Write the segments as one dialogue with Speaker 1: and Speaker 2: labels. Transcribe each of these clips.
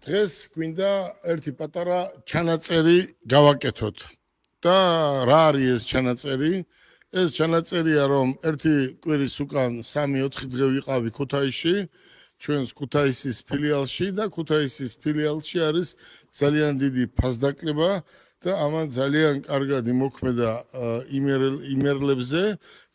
Speaker 1: დღეს გვინდა ერთი პატარა ჩანაწერი გავაკეთოთ. და რა არის ეს ჩანაწერი? ეს ჩანაწერია, რომ ერთი კვირის უკან 3-4 დღე ვიყავი ქუთაისში, ჩვენს ქუთაისის ფილიალში და ქუთაისის ფილიალში არის ძალიან დიდი ფასდაკლება და ამან ძალიან კარგად იმოქმედა იმერლებზე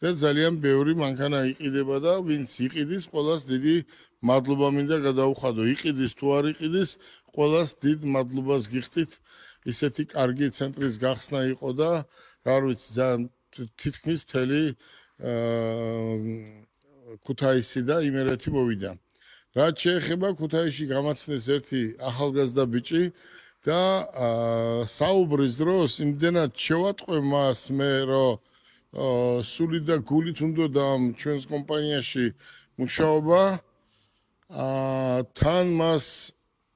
Speaker 1: და ძალიან ბევრი მანქანა იყიდება და ვინც იყიდის, ყველას დიდი მადლობა მინდა გადაუხადო. იყიდის თუ არ იყიდის, ყველას დიდ მადლობას გიხდით. ისეთი კარგი ცენტრის გახსნა იყო და რა ვიცი, ძალიან თითქმის მთელი ქუთაისი და იმერეთი მოვიდა. რაც შეეხება ქუთაისში გამაცნეს ერთი ახალგაზრდა ბიჭი და საუბრის დროს იმდენად შევატყვე მას მე, რომ სული და გულით უნდა ამ ჩვენს კომპანიაში მუშაობა, თან მას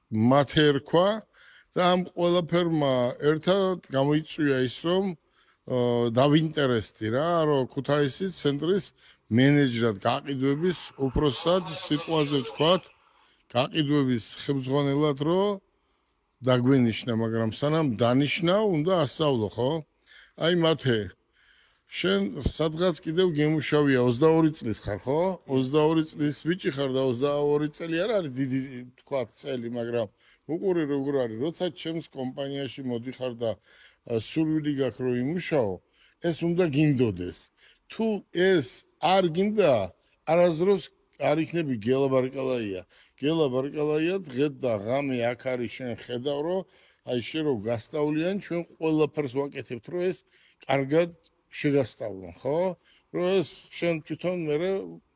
Speaker 1: მათე ერქვა და ამ ყველაფერმა ერთად გამოიწვია ის, რომ დავინტერესდი რა, რომ ქუთაისის ცენტრის მენეჯერად გაყიდვების უпроსად სიტყვაზე ვთქვათ, გაყიდვების ხელმძღვანელად რომ დაგვენიშნა, მაგრამ სანამ დანიშნა, უნდა ასწავლო, ხო? აი მათე შენ სადღაც კიდევ გემუშავია 22 წლის ხარ, ხო? 22 წლის ბიჭი ხარ და 22 წელი არ არის დიდი ვთქვათ წელი, მაგრამ უყურე როგორ არის, როცა ჩემს კომპანიაში მოდიხარ და სურვილი გაქვს რომ იმუშაო, ეს უნდა გინდოდეს. თუ ეს არ გინდა, არასდროს არ იქნები გელა ბარკალაია. გელა ბარკალაია დღე და ღამე აქ არის, შენ ხედავ რომ აი შენ რო გასწავლიან, ჩვენ ყველაფერს ვაკეთებთ, რომ ეს კარგად შეგასწავლონ, ხო? რომ ეს შენ თვითონ მე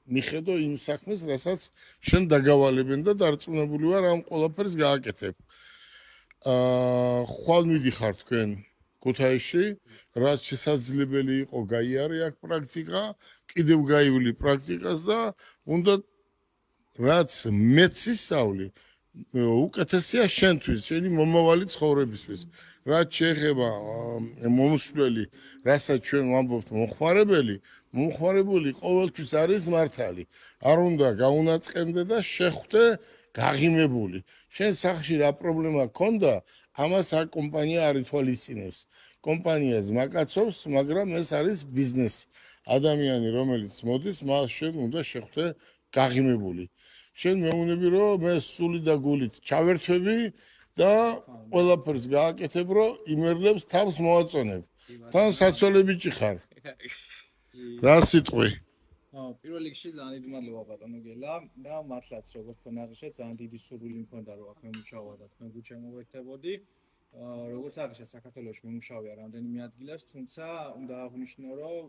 Speaker 1: მიხედო იმ საქმეს, რასაც შენ დაგავალებენ და დარწმუნებული ვარ ამ ყველაფერს გააკეთებ. ხვალ მიდიხარ თქვენ ქუთაისში, რაც შესაძლებელი იყო გაიარე აქ პრაქტიკა, კიდევ გაივლი პრაქტიკას და უნდა რაც მეც ისწავლი, უკეთესია შენთვის, შენი მომავალი ცხოვრებისთვის. რაც შეეხება მომსვლელი, რასაც ჩვენ ვამბობთ მომხმარებელი ყოველთვის არის მართალი. არ უნდა გაუნაწყენდე და შეხვდე გაღიმებული. შენ სახში რა პრობლემა გქონდა, ამას აქ კომპანია არ ითვალისწინებს. კომპანია ზმაკაცობს, მაგრამ ეს არის ბიზნესი. ადამიანი, რომელიც მოდის, მას შენ უნდა შეხვდე გაღიმებული. შენ მეუბნები, რომ მე სული და გულით ჩავერთვები და ყველაფერს გააკეთებ, რომ იმერლებს თავს მოვაწონებ. თან საცოლე ბიჭი ხარ. რა სიტყვი?
Speaker 2: პირველ რიგში ძალიან დიდი მადლობა ბატონო გელა და მართლაც როგორც თქვენ აღნიშნეთ, ძალიან დიდი სურვილი მქონდა რომ აქ მემუშავა და თქვენ გულ შემოვერთებოდი. როგორც აღნიშნეთ, საქართველოში მემუშავია რამდენიმე ადგილას, თუმცა უნდა აღვნიშნო, რომ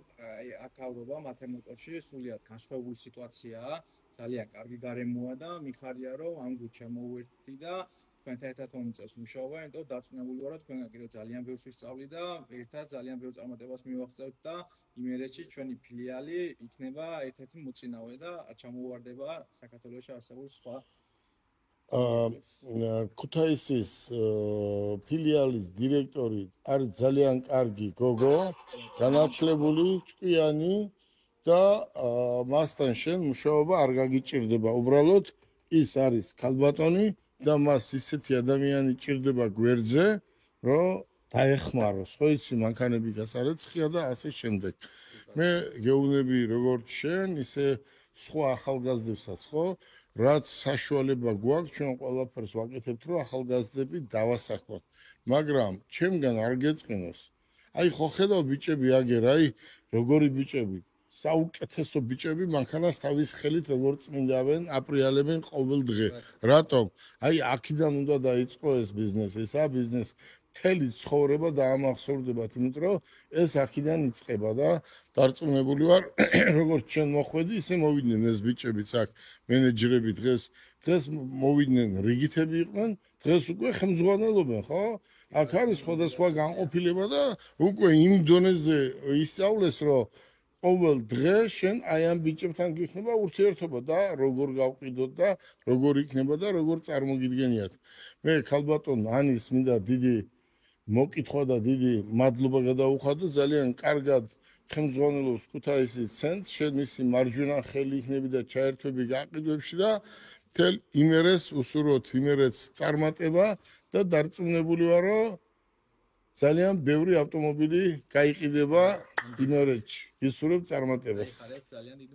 Speaker 2: აქ ავრობა მათემატიკაში სრულიად განსხვავებული სიტუაციაა. ძალიან კარგი გარემოა და მიხარია რომ ამ გულ შემოვერთდი და თქვენთან ერთად მომიწევს მუშაობა, იმიტომ დარწმუნებული ვარ, რომ თქვენგან კიდევ ძალიან ბევრს ვისწავლი და ერთად ძალიან ბევრ წარმატებას მივაღწევთ და იმერეთში ჩვენი ფილიალი იქნება ერთ-ერთი მოწინავე და ჩამოვარდება საქართველოში არსებულ სხვა
Speaker 1: ქუთაისის ფილიალის დირექტორი არის ძალიან კარგი გოგო, განათლებული, ჭკვიანი და მასთან შენ მუშაობა არ გაგიჭირდება. უბრალოდ ის არის ქალბატონი და მას ისეთი ადამიანი ჭირდება გვერდზე, რომ დაეხმაროს. ხო იცი, მანქანები გასარეცხია და ასე შემდეგ. მე გეუბნები როგორც შენ, ისე სხვა ახალგაზრდებსაც, ხო? რაც საშუალება გვაქვს, ჩვენ ყველაფერს ვაკეთებთ, რომ ახალგაზრდები დავასაქმოთ. მაგრამ ჩემგან არ გეწყინოს. აი ხო ხედავ ბიჭები აგერ, აი როგორი ბიჭები, საუკეთესო ბიჭები მანქანას თავის ხელით როგორ წმინდავენ, აპრიალებენ ყოველ დღე. რატომ? აი აქედან უნდა დაიწყო ეს ბიზნესი, ესაა ბიზნესი. მთელი ცხოვრება დაამახსოვრდებათ, იმიტომ რომ ეს აქედან იწყება და დარწმუნებული ვარ, როგორც ჩვენ მოხვედი, ისე მოვიდნენ ეს ბიჭებიც აქ, მენეჯერები დღეს მოვიდნენ, რიგითები იყვნენ, დღეს უკვე ხელმძღვანელობენ, ხო? აქ არის სხვადასხვა განყოფილება და უკვე იმ დონეზე ისწავლეს, რომ ყოველ დღე შენ აი ამ ბიჭებთან გიქნება ურთიერთობა და როგორ გავყიდოთ და როგორ იქნება და როგორ წარმოგიდგენიათ. მე ქალბატონ ანის მინდა დიდი მოკითხვა და დიდი მადლობა გადაუხადო, ძალიან კარგად ხელმძღვანელობს ქუთაისის ცენტრს, შენ მისი მარჯვენა ხელი იქნები და ჩაერთვები გაყიდვებში და მთელ იმერეთს უსურვოთ იმერეთს წარმატება და დარწმუნებული ვარ, რომ ძალიან ბევრი ავტომობილი გაიყიდება იმერეთში. გისურვებ წარმატებას.
Speaker 2: ხარეთ ძალიან დიდი